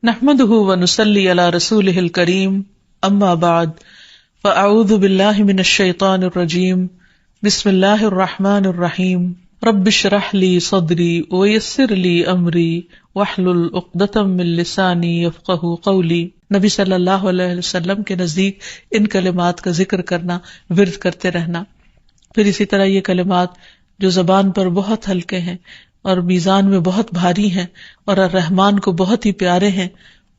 نحمده ونصلي على رسوله الكريم اما بعد فاعوذ بالله من الشيطان الرجيم بسم الله الرحمن الرحيم رب اشرح لي صدري ويسر لي امري واحلل عقدة من لساني يفقهوا قولي۔ نبی صلی اللہ علیہ وسلم کے نزدیک ان کلمات کا ذکر کرنا، ورد کرتے رہنا۔ پھر اسی طرح یہ کلمات جو زبان پر بہت ہلکے ہیں اور میزان میں بہت بھاری ہیں اور الرحمن کو بہت ہی پیارے ہیں،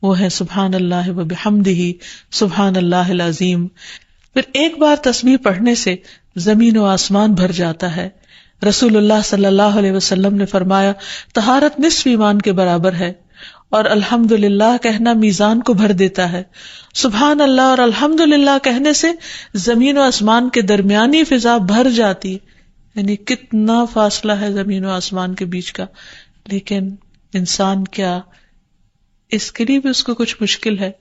وہ ہے سبحان اللہ و بحمدہ، سبحان اللہ العظیم۔ پھر ایک بار تسبیح پڑھنے سے زمین و آسمان بھر جاتا ہے۔ رسول اللہ صلی اللہ علیہ وسلم نے فرمایا، طہارت نصف ایمان کے برابر ہے، اور الحمدللہ کہنا میزان کو بھر دیتا ہے۔ سبحان اللہ اور الحمدللہ کہنے سے زمین و آسمان کے درمیانی فضا بھر جاتی ہے، یعنی کتنا فاصلہ ہے زمین و آسمان کے بیچ کا، لیکن انسان کیا اس کے لیے بھی اس کو کچھ مشکل ہے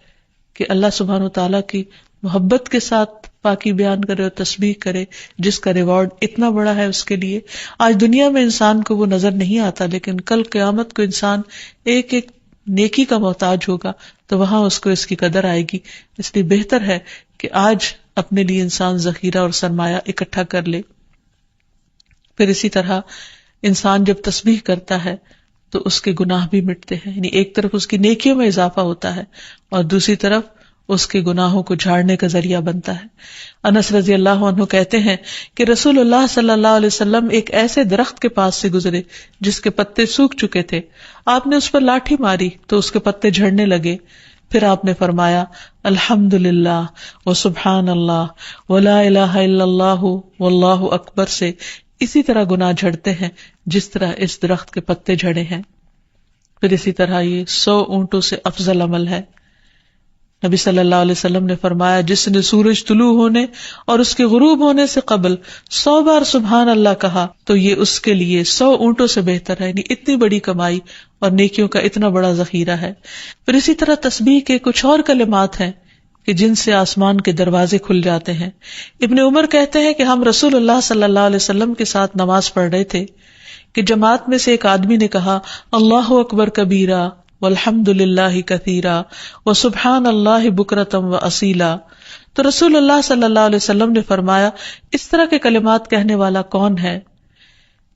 کہ اللہ سبحانہ وتعالیٰ کی محبت کے ساتھ پاکی بیان کرے اور تسبیح کرے، جس کا ریوارڈ اتنا بڑا ہے اس کے لیے۔ آج دنیا میں انسان کو وہ نظر نہیں آتا، لیکن کل قیامت کو انسان ایک ایک نیکی کا محتاج ہوگا، تو وہاں اس کو اس کی قدر آئے گی۔ اس لیے بہتر ہے کہ آج اپنے لیے انسان ذخیرہ اور سرمایہ اکٹھا کر لے۔ پھر اسی طرح انسان جب تسبیح کرتا ہے تو اس کے گناہ بھی مٹتے ہیں، یعنی ایک طرف اس کی نیکیوں میں اضافہ ہوتا ہے اور دوسری طرف اس کے گناہوں کو جھاڑنے کا ذریعہ بنتا ہے۔ انس رضی اللہ عنہ کہتے ہیں کہ رسول اللہ صلی اللہ علیہ وسلم ایک ایسے درخت کے پاس سے گزرے جس کے پتے سوکھ چکے تھے۔ آپ نے اس پر لاٹھی ماری تو اس کے پتے جھڑنے لگے۔ پھر آپ نے فرمایا، الحمدللہ و سبحان اللہ ولا الہ الا اللہ واللہ اکبر سے اسی طرح گناہ جھڑتے ہیں جس طرح اس درخت کے پتے جھڑے ہیں۔ پھر اسی طرح یہ 100 اونٹوں سے افضل عمل ہے۔ نبی صلی اللہ علیہ وسلم نے فرمایا، جس نے سورج طلوع ہونے اور اس کے غروب ہونے سے قبل 100 بار سبحان اللہ کہا تو یہ اس کے لیے 100 اونٹوں سے بہتر ہے، یعنی اتنی بڑی کمائی اور نیکیوں کا اتنا بڑا ذخیرہ ہے۔ پھر اسی طرح تسبیح کے کچھ اور کلمات ہیں کہ جن سے آسمان کے دروازے کھل جاتے ہیں۔ ابن عمر کہتے ہیں کہ ہم رسول اللہ صلی اللہ علیہ وسلم کے ساتھ نماز پڑھ رہے تھے کہ جماعت میں سے ایک آدمی نے کہا، اللہ اکبر کبیرہ والحمد للہ کثیرا وسبحان اللہ بکرۃ واصیلا۔ تو رسول اللہ صلی اللہ علیہ وسلم نے فرمایا، اس طرح کے کلمات کہنے والا کون ہے؟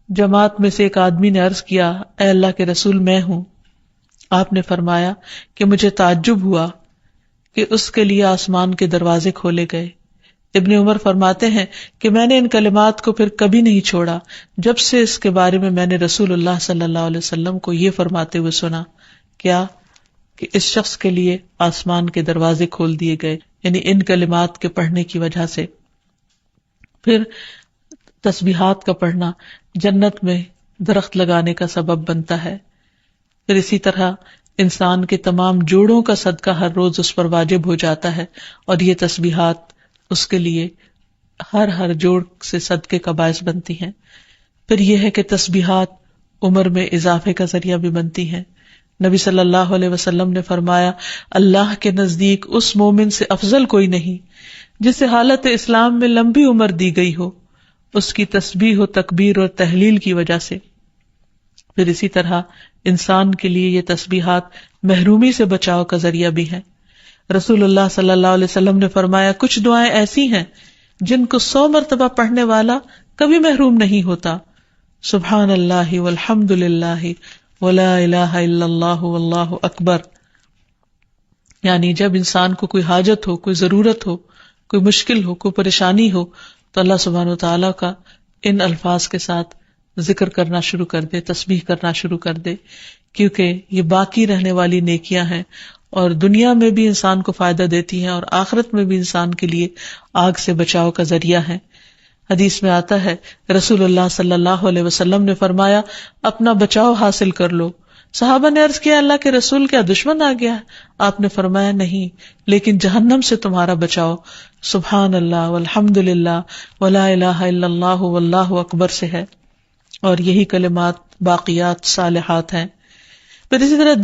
جماعت میں سے ایک آدمی نے عرض کیا، اے اللہ کے رسول، میں ہوں۔ آپ نے فرمایا کہ مجھے تعجب ہوا کہ اس کے لیے آسمان کے دروازے کھولے گئے۔ ابن عمر فرماتے ہیں کہ میں نے ان کلمات کو پھر کبھی نہیں چھوڑا جب سے اس کے بارے میں میں نے رسول اللہ صلی اللہ علیہ وسلم کو یہ فرماتے ہوئے سنا، کیا کہ اس شخص کے لیے آسمان کے دروازے کھول دیے گئے، یعنی ان کلمات کے پڑھنے کی وجہ سے۔ پھر تسبیحات کا پڑھنا جنت میں درخت لگانے کا سبب بنتا ہے۔ پھر اسی طرح انسان کے تمام جوڑوں کا صدقہ ہر روز اس پر واجب ہو جاتا ہے، اور یہ تسبیحات اس کے لیے ہر جوڑ سے صدقے کا باعث بنتی ہیں۔ پھر یہ ہے کہ تسبیحات عمر میں اضافے کا ذریعہ بھی بنتی ہیں۔ نبی صلی اللہ علیہ وسلم نے فرمایا، اللہ کے نزدیک اس مومن سے افضل کوئی نہیں جسے حالت اسلام میں لمبی عمر دی گئی ہو، اس کی تسبیح و تکبیر اور تحلیل کی وجہ سے۔ پھر اسی طرح انسان کے لیے یہ تسبیحات محرومی سے بچاؤ کا ذریعہ بھی ہیں۔ رسول اللہ صلی اللہ علیہ وسلم نے فرمایا، کچھ دعائیں ایسی ہیں جن کو 100 مرتبہ پڑھنے والا کبھی محروم نہیں ہوتا۔ سبحان اللہ والحمد للہ ولا الہ الا اللہ واللہ اکبر، یعنی جب انسان کو کوئی حاجت ہو، کوئی ضرورت ہو، کوئی مشکل ہو، کوئی پریشانی ہو، تو اللہ سبحانہ وتعالیٰ کا ان الفاظ کے ساتھ ذکر کرنا شروع کر دے، تسبیح کرنا شروع کر دے، کیونکہ یہ باقی رہنے والی نیکیاں ہیں اور دنیا میں بھی انسان کو فائدہ دیتی ہیں اور آخرت میں بھی انسان کے لیے آگ سے بچاؤ کا ذریعہ ہے۔ حدیث میں آتا ہے، رسول اللہ صلی اللہ علیہ وسلم نے فرمایا، اپنا بچاؤ حاصل کر لو۔ صحابہ نے عرض کیا، اللہ کے رسول، کیا دشمن آ گیا ہے؟ آپ نے فرمایا، نہیں، لیکن جہنم سے تمہارا بچاؤ سبحان اللہ والحمد للہ ولا الہ الا اللہ واللہ اکبر سے ہے، اور یہی کلمات باقیات صالحات ہیں۔ پھر اسی طرح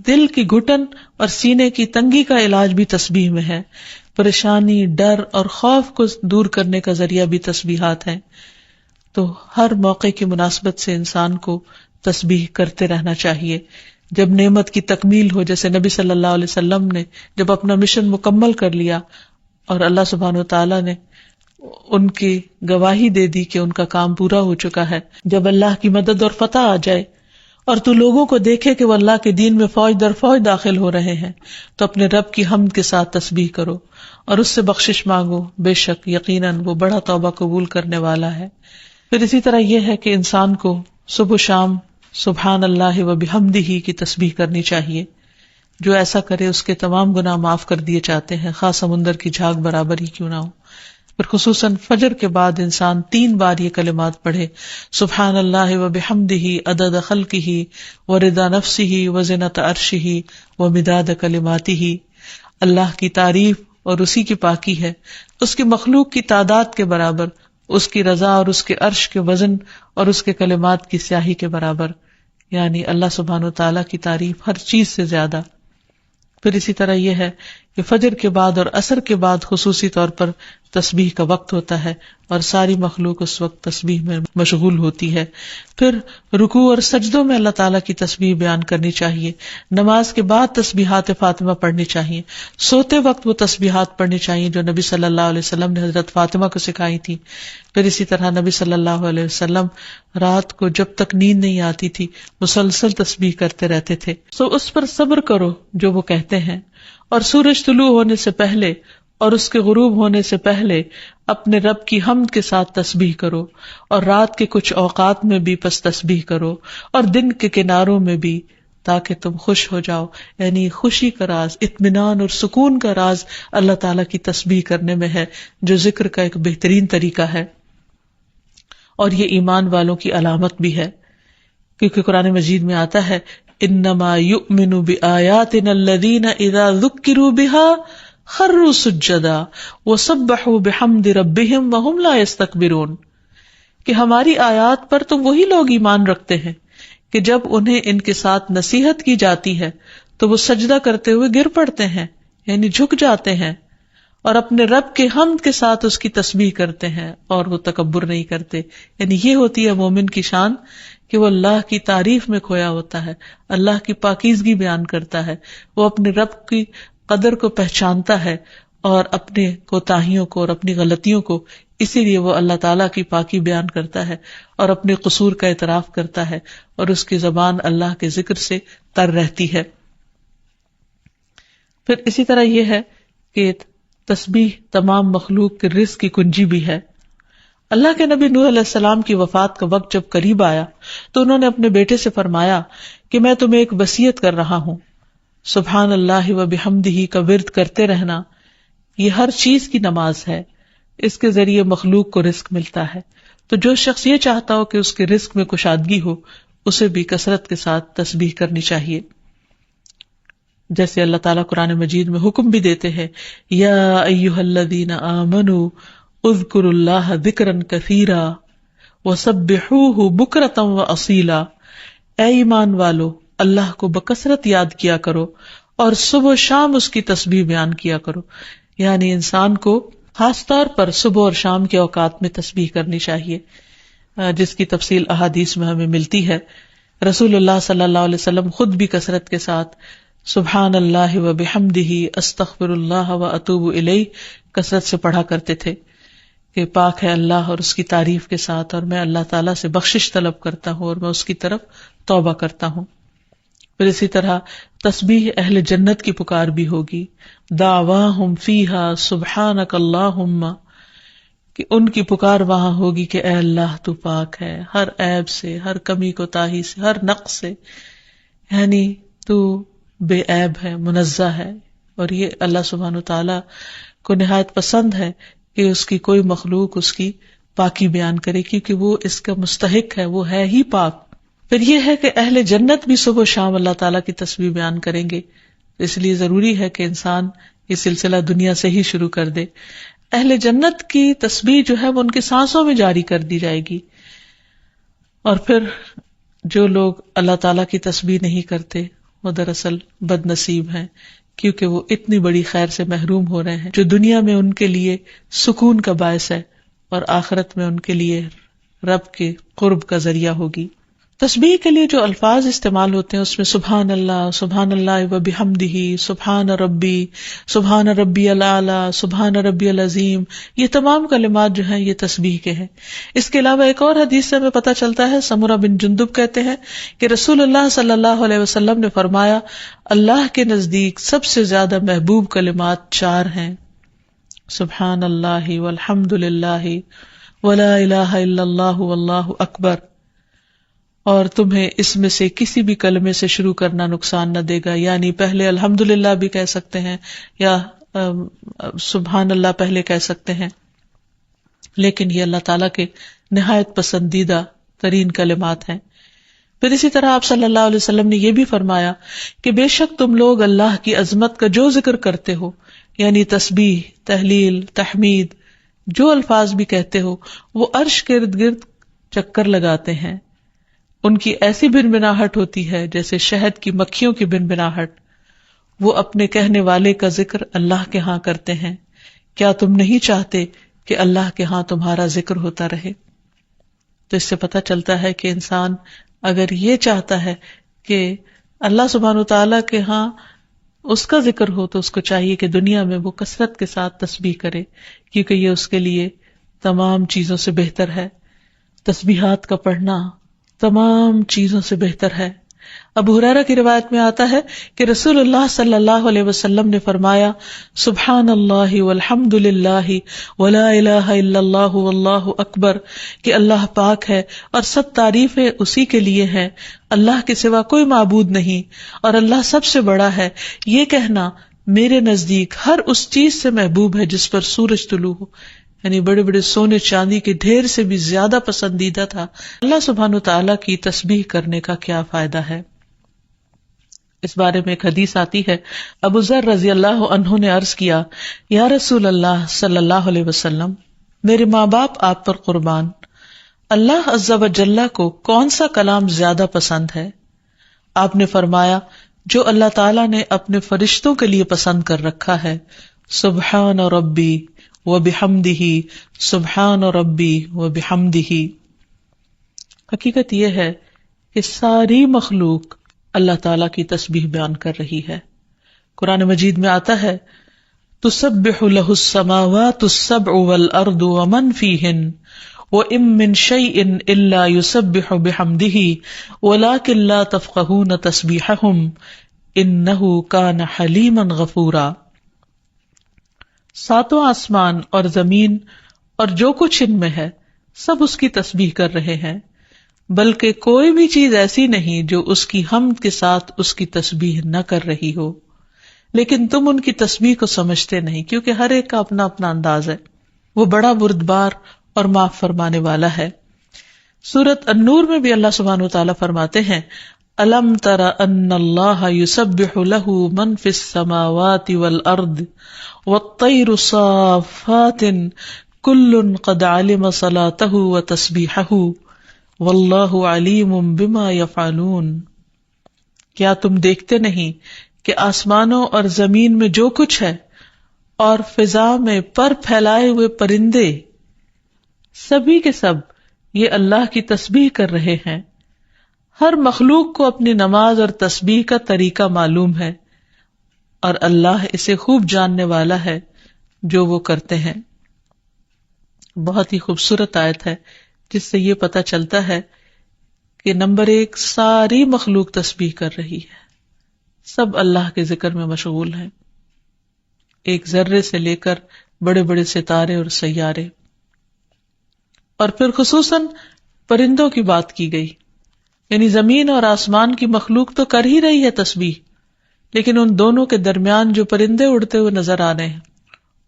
دل کی گھٹن اور سینے کی تنگی کا علاج بھی تسبیح میں ہے۔ پریشانی، ڈر اور خوف کو دور کرنے کا ذریعہ بھی تسبیحات ہیں۔ تو ہر موقع کی مناسبت سے انسان کو تسبیح کرتے رہنا چاہیے، جب نعمت کی تکمیل ہو، جیسے نبی صلی اللہ علیہ وسلم نے جب اپنا مشن مکمل کر لیا اور اللہ سبحانہ وتعالی نے ان کی گواہی دے دی کہ ان کا کام پورا ہو چکا ہے، جب اللہ کی مدد اور فتح آ جائے اور تو لوگوں کو دیکھے کہ وہ اللہ کے دین میں فوج در فوج داخل ہو رہے ہیں، تو اپنے رب کی حمد کے ساتھ تسبیح کرو اور اس سے بخشش مانگو، بے شک یقیناً وہ بڑا توبہ قبول کرنے والا ہے۔ پھر اسی طرح یہ ہے کہ انسان کو صبح و شام سبحان اللہ و بحمدہ کی تسبیح کرنی چاہیے۔ جو ایسا کرے اس کے تمام گناہ معاف کر دیے جاتے ہیں، خاص سمندر کی جھاگ برابر ہی کیوں نہ ہو۔ پھر خصوصاً فجر کے بعد انسان 3 بار یہ کلمات پڑھے، سبحان اللہ و بحمدہ عدد خلقہ و رضا نفسہ و زنۃ عرشہ و مداد کلماتہ۔ اللہ کی تعریف اور اسی کی پاکی ہے، اس کی مخلوق کی تعداد کے برابر، اس کی رضا اور اس کے عرش کے وزن اور اس کے کلمات کی سیاہی کے برابر، یعنی اللہ سبحانہ وتعالیٰ کی تعریف ہر چیز سے زیادہ۔ پھر اسی طرح یہ ہے کہ فجر کے بعد اور عصر کے بعد خصوصی طور پر تسبیح کا وقت ہوتا ہے اور ساری مخلوق اس وقت تسبیح میں مشغول ہوتی ہے۔ پھر رکوع اور سجدوں میں اللہ تعالیٰ کی تسبیح بیان کرنی چاہیے، نماز کے بعد تسبیحات فاطمہ پڑھنی چاہیے، سوتے وقت وہ تسبیحات پڑھنی چاہیے جو نبی صلی اللہ علیہ وسلم نے حضرت فاطمہ کو سکھائی تھی۔ پھر اسی طرح نبی صلی اللہ علیہ وسلم رات کو جب تک نیند نہیں آتی تھی مسلسل تسبیح کرتے رہتے تھے، اس پر صبر کرو جو وہ کہتے ہیں، اور سورج طلوع ہونے سے پہلے اور اس کے غروب ہونے سے پہلے اپنے رب کی حمد کے ساتھ تسبیح کرو، اور رات کے کچھ اوقات میں بھی پس تسبیح کرو، اور دن کے کناروں میں بھی، تاکہ تم خوش ہو جاؤ۔ یعنی خوشی کا راز، اطمینان اور سکون کا راز اللہ تعالیٰ کی تسبیح کرنے میں ہے، جو ذکر کا ایک بہترین طریقہ ہے، اور یہ ایمان والوں کی علامت بھی ہے، کیونکہ قرآن مجید میں آتا ہے انما یؤمن بآیاتنا الذین اذا ذکروا بها خروا سجدا وسبحوا بحمد ربهم وهم لا يستكبرون، کہ ہماری آیات پر تو وہی لوگ ایمان رکھتے ہیں کہ جب انہیں ان کے ساتھ نصیحت کی جاتی ہے تو وہ سجدہ کرتے ہوئے گر پڑتے ہیں، یعنی جھک جاتے ہیں، اور اپنے رب کے حمد کے ساتھ اس کی تسبیح کرتے ہیں اور وہ تکبر نہیں کرتے۔ یعنی یہ ہوتی ہے مومن کی شان کہ وہ اللہ کی تعریف میں کھویا ہوتا ہے، اللہ کی پاکیزگی بیان کرتا ہے، وہ اپنے رب کی قدر کو پہچانتا ہے اور اپنے کوتاہیوں کو اور اپنی غلطیوں کو، اسی لیے وہ اللہ تعالیٰ کی پاکی بیان کرتا ہے اور اپنے قصور کا اعتراف کرتا ہے، اور اس کی زبان اللہ کے ذکر سے تر رہتی ہے۔ پھر اسی طرح یہ ہے کہ تسبیح تمام مخلوق کے رزق کی کنجی بھی ہے۔ اللہ کے نبی نوح علیہ السلام کی وفات کا وقت جب قریب آیا تو انہوں نے اپنے بیٹے سے فرمایا کہ میں تمہیں ایک وصیت کر رہا ہوں، سبحان اللہ و بحمدہ کا ورد کرتے رہنا، یہ ہر چیز کی نماز ہے، اس کے ذریعے مخلوق کو رزق ملتا ہے، تو جو شخص یہ چاہتا ہو کہ اس کے رزق میں کشادگی ہو اسے بھی کثرت کے ساتھ تسبیح کرنی چاہیے۔ جیسے اللہ تعالیٰ قرآن مجید میں حکم بھی دیتے ہیں، یا ایھا الذین آمنوا اذکروا اللہ ذکرا کثیرا وسبحوہ بکرۃ واصیلا، اے ایمان والو اللہ کو بکثرت یاد کیا کرو اور صبح و شام اس کی تسبیح بیان کیا کرو۔ یعنی انسان کو خاص طور پر صبح اور شام کے اوقات میں تسبیح کرنی چاہیے، جس کی تفصیل احادیث میں ہمیں ملتی ہے۔ رسول اللہ صلی اللہ علیہ وسلم خود بھی کثرت کے ساتھ سبحان اللہ و بحمدہ استغفر اللہ و اتوب الیہ کثرت سے پڑھا کرتے تھے کہ پاک ہے اللہ اور اس کی تعریف کے ساتھ، اور میں اللہ تعالیٰ سے بخشش طلب کرتا ہوں اور میں اس کی طرف توبہ کرتا ہوں۔ پھر اسی طرح تسبیح اہل جنت کی پکار بھی ہوگی، دعواہم فیہا سبحانک اللہم، کہ ان کی پکار وہاں ہوگی کہ اے اللہ تو پاک ہے ہر عیب سے، ہر کمی کوتاہی سے، ہر نقص سے، یعنی تو بے عیب ہے، منزہ ہے، اور یہ اللہ سبحانہ وتعالیٰ کو نہایت پسند ہے کہ اس کی کوئی مخلوق اس کی پاکی بیان کرے، کیونکہ وہ اس کا مستحق ہے، وہ ہے ہی پاک۔ پھر یہ ہے کہ اہل جنت بھی صبح و شام اللہ تعالیٰ کی تسبیح بیان کریں گے، اس لیے ضروری ہے کہ انسان یہ سلسلہ دنیا سے ہی شروع کر دے۔ اہل جنت کی تسبیح جو ہے وہ ان کے سانسوں میں جاری کر دی جائے گی، اور پھر جو لوگ اللہ تعالیٰ کی تسبیح نہیں کرتے وہ دراصل بد نصیب ہیں، کیونکہ وہ اتنی بڑی خیر سے محروم ہو رہے ہیں جو دنیا میں ان کے لیے سکون کا باعث ہے اور آخرت میں ان کے لیے رب کے قرب کا ذریعہ ہوگی۔ تسبیح کے لیے جو الفاظ استعمال ہوتے ہیں اس میں سبحان اللہ و بحمدہ، سبحان ربی الاعلی، سبحان ربی العظیم، یہ تمام کلمات جو ہیں یہ تسبیح کے ہیں۔ اس کے علاوہ ایک اور حدیث سے ہمیں پتہ چلتا ہے، سمرہ بن جندب کہتے ہیں کہ رسول اللہ صلی اللہ علیہ وسلم نے فرمایا، اللہ کے نزدیک سب سے زیادہ محبوب کلمات 4 ہیں، سبحان اللہ والحمد للہ ولا الہ الا اللہ واللہ اکبر، اور تمہیں اس میں سے کسی بھی کلمے سے شروع کرنا نقصان نہ دے گا، یعنی پہلے الحمدللہ بھی کہہ سکتے ہیں یا سبحان اللہ پہلے کہہ سکتے ہیں، لیکن یہ اللہ تعالیٰ کے نہایت پسندیدہ ترین کلمات ہیں۔ پھر اسی طرح آپ صلی اللہ علیہ وسلم نے یہ بھی فرمایا کہ بے شک تم لوگ اللہ کی عظمت کا جو ذکر کرتے ہو، یعنی تسبیح، تحلیل، تحمید، جو الفاظ بھی کہتے ہو، وہ عرش کے ارد گرد چکر لگاتے ہیں، ان کی ایسی بنبناہٹ ہوتی ہے جیسے شہد کی مکھیوں کی بنبناہٹ، وہ اپنے کہنے والے کا ذکر اللہ کے ہاں کرتے ہیں، کیا تم نہیں چاہتے کہ اللہ کے ہاں تمہارا ذکر ہوتا رہے؟ تو اس سے پتہ چلتا ہے کہ انسان اگر یہ چاہتا ہے کہ اللہ سبحانہ وتعالیٰ کے ہاں اس کا ذکر ہو تو اس کو چاہیے کہ دنیا میں وہ کثرت کے ساتھ تسبیح کرے، کیونکہ یہ اس کے لیے تمام چیزوں سے بہتر ہے۔ تسبیحات کا پڑھنا تمام چیزوں سے بہتر ہے۔ ابو ہریرہ کی روایت میں آتا ہے کہ رسول اللہ صلی اللہ علیہ وسلم نے فرمایا، سبحان اللہ والحمد للہ ولا الہ الا اللہ واللہ اکبر، کہ اللہ پاک ہے اور سب تعریفیں اسی کے لیے ہیں، اللہ کے سوا کوئی معبود نہیں، اور اللہ سب سے بڑا ہے۔ یہ کہنا میرے نزدیک ہر اس چیز سے محبوب ہے جس پر سورج طلوع ہو، یعنی بڑے بڑے سونے چاندی کے ڈھیر سے بھی زیادہ پسندیدہ تھا۔ اللہ سبحانہ تعالیٰ کی تسبیح کرنے کا کیا فائدہ ہے؟ اس بارے میں ایک حدیث آتی ہے، ابو ذر رضی اللہ عنہ نے عرض کیا، یا رسول اللہ صلی اللہ علیہ وسلم، میرے ماں باپ آپ پر قربان، اللہ عز و جل کو کون سا کلام زیادہ پسند ہے؟ آپ نے فرمایا، جو اللہ تعالیٰ نے اپنے فرشتوں کے لیے پسند کر رکھا ہے، سبحان ربی وبحمدہ، سبحان ربی وبحمدہ۔ حقیقت یہ ہے کہ ساری مخلوق اللہ تعالیٰ کی تسبیح بیان کر رہی ہے۔ قرآن مجید میں آتا ہے، تسبح لہ السماوات السبع والارض ومن فیہن وَإِن مِّن شَيْءٍ إِلَّا يُسَبِّحُ بِحَمْدِهِ وَلَٰكِن لَّا تَفْقَهُونَ تَسْبِيحَهُمْ إِنَّهُ كَانَ حَلِيمًا غَفُورًا۔ ساتوں آسمان اور زمین اور جو کچھ ان میں ہے سب اس کی تسبیح کر رہے ہیں، بلکہ کوئی بھی چیز ایسی نہیں جو اس کی حمد کے ساتھ اس کی تسبیح نہ کر رہی ہو، لیکن تم ان کی تسبیح کو سمجھتے نہیں، کیونکہ ہر ایک کا اپنا اپنا انداز ہے۔ وہ بڑا بردبار اور معاف فرمانے والا ہے۔ سورۃ النور میں بھی اللہ سبحانہ وتعالیٰ فرماتے ہیں، الم تر ان اللہ یسبح لہ من فی السماوات والارض والطیر صافات کل قد علم صلاتہ وتسبیحہ واللہ علیم بما یفعلون۔ کیا تم دیکھتے نہیں کہ آسمانوں اور زمین میں جو کچھ ہے اور فضا میں پر پھیلائے ہوئے پرندے سبھی کے سب یہ اللہ کی تسبیح کر رہے ہیں۔ ہر مخلوق کو اپنی نماز اور تسبیح کا طریقہ معلوم ہے، اور اللہ اسے خوب جاننے والا ہے جو وہ کرتے ہیں۔ بہت ہی خوبصورت آیت ہے جس سے یہ پتہ چلتا ہے کہ نمبر 1، ساری مخلوق تسبیح کر رہی ہے، سب اللہ کے ذکر میں مشغول ہیں، ایک ذرے سے لے کر بڑے بڑے ستارے اور سیارے۔ اور پھر خصوصاً پرندوں کی بات کی گئی، یعنی زمین اور آسمان کی مخلوق تو کر ہی رہی ہے تسبیح، لیکن ان دونوں کے درمیان جو پرندے اڑتے ہوئے نظر آ رہے ہیں،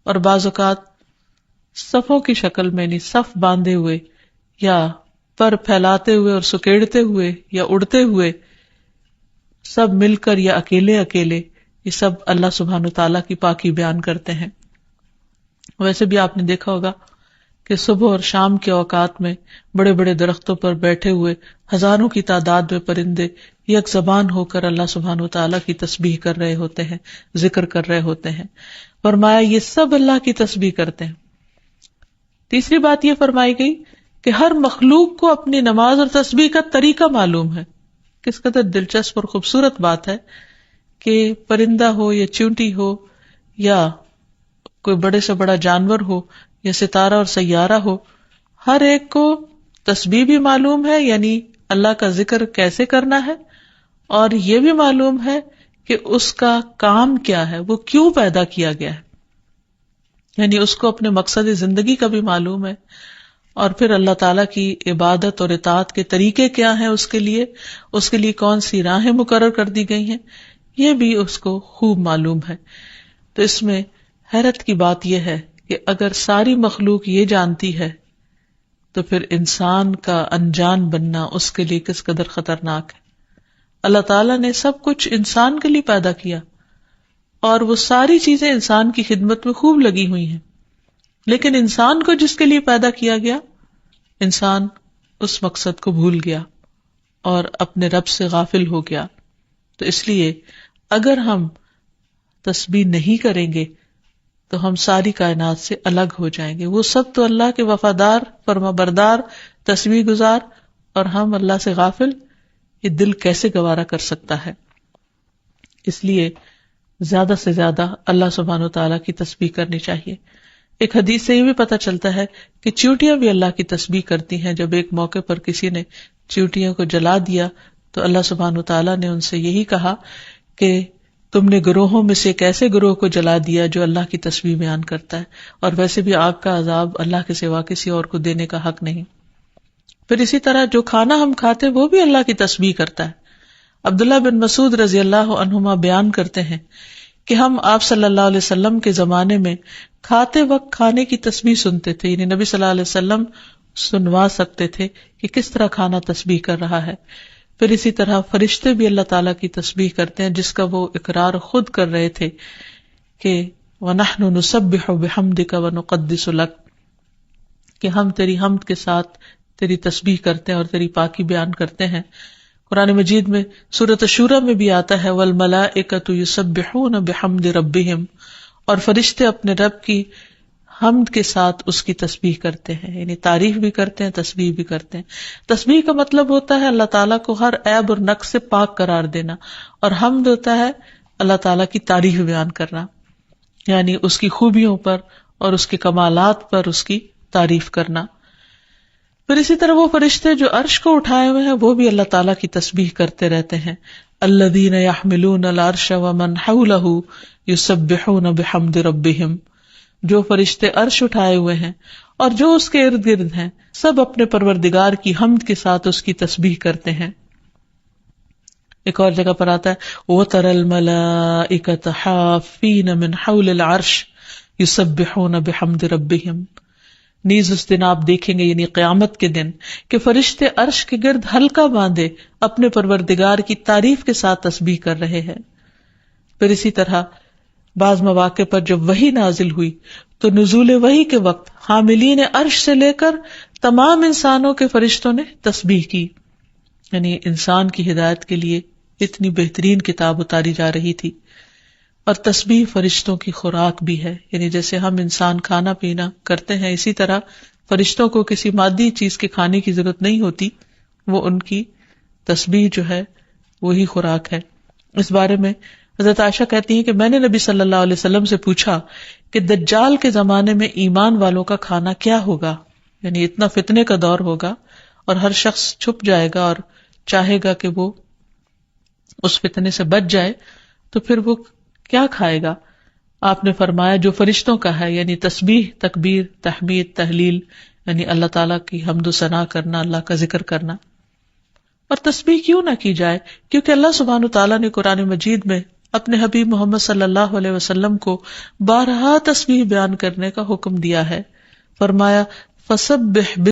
اور بعض اوقات صفوں کی شکل میں، یعنی صف باندھے ہوئے یا پر پھیلاتے ہوئے اور سکیڑتے ہوئے یا اڑتے ہوئے، سب مل کر یا اکیلے اکیلے، یہ سب اللہ سبحانہ تعالیٰ کی پاکی بیان کرتے ہیں۔ ویسے بھی آپ نے دیکھا ہوگا کہ صبح اور شام کے اوقات میں بڑے بڑے درختوں پر بیٹھے ہوئے ہزاروں کی تعداد میں پرندے یک زبان ہو کر اللہ سبحانہ وتعالیٰ کی تسبیح کر رہے ہوتے ہیں، ذکر کر رہے ہوتے ہیں۔ فرمایا یہ سب اللہ کی تسبیح کرتے ہیں۔ تیسری بات یہ فرمائی گئی کہ ہر مخلوق کو اپنی نماز اور تسبیح کا طریقہ معلوم ہے. کس قدر دلچسپ اور خوبصورت بات ہے کہ پرندہ ہو یا چیونٹی ہو یا کوئی بڑے سے بڑا جانور ہو یا ستارہ اور سیارہ ہو، ہر ایک کو تسبیح بھی معلوم ہے، یعنی اللہ کا ذکر کیسے کرنا ہے، اور یہ بھی معلوم ہے کہ اس کا کام کیا ہے، وہ کیوں پیدا کیا گیا ہے، یعنی اس کو اپنے مقصد زندگی کا بھی معلوم ہے، اور پھر اللہ تعالیٰ کی عبادت اور اطاعت کے طریقے کیا ہیں، اس کے لیے کون سی راہیں مقرر کر دی گئی ہیں، یہ بھی اس کو خوب معلوم ہے. تو اس میں حیرت کی بات یہ ہے کہ اگر ساری مخلوق یہ جانتی ہے تو پھر انسان کا انجان بننا اس کے لیے کس قدر خطرناک ہے. اللہ تعالیٰ نے سب کچھ انسان کے لیے پیدا کیا اور وہ ساری چیزیں انسان کی خدمت میں خوب لگی ہوئی ہیں، لیکن انسان کو جس کے لیے پیدا کیا گیا، انسان اس مقصد کو بھول گیا اور اپنے رب سے غافل ہو گیا. تو اس لیے اگر ہم تسبیح نہیں کریں گے تو ہم ساری کائنات سے الگ ہو جائیں گے. وہ سب تو اللہ کے وفادار، فرما بردار، تسبیح گزار، اور ہم اللہ سے غافل. یہ دل کیسے گوارا کر سکتا ہے؟ اس لیے زیادہ سے زیادہ اللہ سبحانہ و تعالیٰ کی تسبیح کرنی چاہیے. ایک حدیث سے یہ بھی پتہ چلتا ہے کہ چیونٹیاں بھی اللہ کی تسبیح کرتی ہیں. جب ایک موقع پر کسی نے چیونٹیوں کو جلا دیا تو اللہ سبحانہ و تعالیٰ نے ان سے یہی کہا کہ تم نے گروہوں میں سے ایک ایسے گروہ کو جلا دیا جو اللہ کی تسبیح بیان کرتا ہے، اور ویسے بھی آگ کا عذاب اللہ کے سوا کسی اور کو دینے کا حق نہیں. پھر اسی طرح جو کھانا ہم کھاتے وہ بھی اللہ کی تسبیح کرتا ہے. عبداللہ بن مسعود رضی اللہ عنہما بیان کرتے ہیں کہ ہم آپ صلی اللہ علیہ وسلم کے زمانے میں کھاتے وقت کھانے کی تسبیح سنتے تھے، یعنی نبی صلی اللہ علیہ وسلم سنوا سکتے تھے کہ کس طرح کھانا تسبیح کر رہا ہے. پھر اسی طرح فرشتے بھی اللہ تعالیٰ کی تسبیح کرتے ہیں، جس کا وہ اقرار خود کر رہے تھے کہ وَنَحْنُ نُسَبِّحُ بِحَمْدِكَ وَنُقَدِّسُ لَكَ، کہ ہم تیری حمد کے ساتھ تیری تسبیح کرتے ہیں اور تیری پاکی بیان کرتے ہیں. قرآن مجید میں سورۃ الشورى میں بھی آتا ہے وَالْمَلَائِكَةُ يُسَبِّحُونَ بِحَمْدِ رَبِّهِمْ، اور فرشتے اپنے رب کی حمد کے ساتھ اس کی تسبیح کرتے ہیں، یعنی تعریف بھی کرتے ہیں، تسبیح بھی کرتے ہیں. تسبیح کا مطلب ہوتا ہے اللہ تعالیٰ کو ہر عیب اور نقص سے پاک قرار دینا، اور حمد ہوتا ہے اللہ تعالیٰ کی تعریف بیان کرنا، یعنی اس کی خوبیوں پر اور اس کے کمالات پر اس کی تعریف کرنا. پھر اسی طرح وہ فرشتے جو عرش کو اٹھائے ہوئے ہیں وہ بھی اللہ تعالیٰ کی تسبیح کرتے رہتے ہیں. الذین یحملون العرش ومن حولہ یسبحون بحمد ربہم، جو فرشتے عرش اٹھائے ہوئے ہیں اور جو اس کے ارد گرد ہیں سب اپنے پروردگار کی حمد کے ساتھ اس کی تسبیح کرتے ہیں. ایک اور جگہ پر آتا ہے وَتَرَى الْمَلَائِكَةَ حَافِّينَ مِنْ حَوْلِ الْعَرْشِ يُسَبِّحُونَ بِحَمْدِ رَبِّهِمْ. نیز اس دن آپ دیکھیں گے، یعنی قیامت کے دن، کہ فرشتے عرش کے گرد حلقہ باندھے اپنے پروردگار کی تعریف کے ساتھ تسبیح کر رہے ہیں. پھر اسی طرح بعض مواقع پر جب وحی نازل ہوئی تو نزول وحی کے وقت حاملین عرش سے لے کر تمام انسانوں کے فرشتوں نے تسبیح کی، یعنی انسان کی ہدایت کے لیے اتنی بہترین کتاب اتاری جا رہی تھی. اور تسبیح فرشتوں کی خوراک بھی ہے، یعنی جیسے ہم انسان کھانا پینا کرتے ہیں اسی طرح فرشتوں کو کسی مادی چیز کے کھانے کی ضرورت نہیں ہوتی، وہ ان کی تسبیح جو ہے وہی خوراک ہے. اس بارے میں حضرت عائشہ کہتی ہیں کہ میں نے نبی صلی اللہ علیہ وسلم سے پوچھا کہ دجال کے زمانے میں ایمان والوں کا کھانا کیا ہوگا، یعنی اتنا فتنے کا دور ہوگا اور ہر شخص چھپ جائے گا اور چاہے گا کہ وہ اس فتنے سے بچ جائے، تو پھر وہ کیا کھائے گا؟ آپ نے فرمایا جو فرشتوں کا ہے، یعنی تسبیح، تکبیر، تحمید، تحلیل، یعنی اللہ تعالیٰ کی حمد و ثنا کرنا، اللہ کا ذکر کرنا. اور تسبیح کیوں نہ کی جائے؟ کیونکہ اللہ سبحانہ تعالیٰ نے قرآن مجید میں اپنے حبیب محمد صلی اللہ علیہ وسلم کو بارہا تسبیح بیان کرنے کا حکم دیا ہے. فرمایا فَسَبِّحْ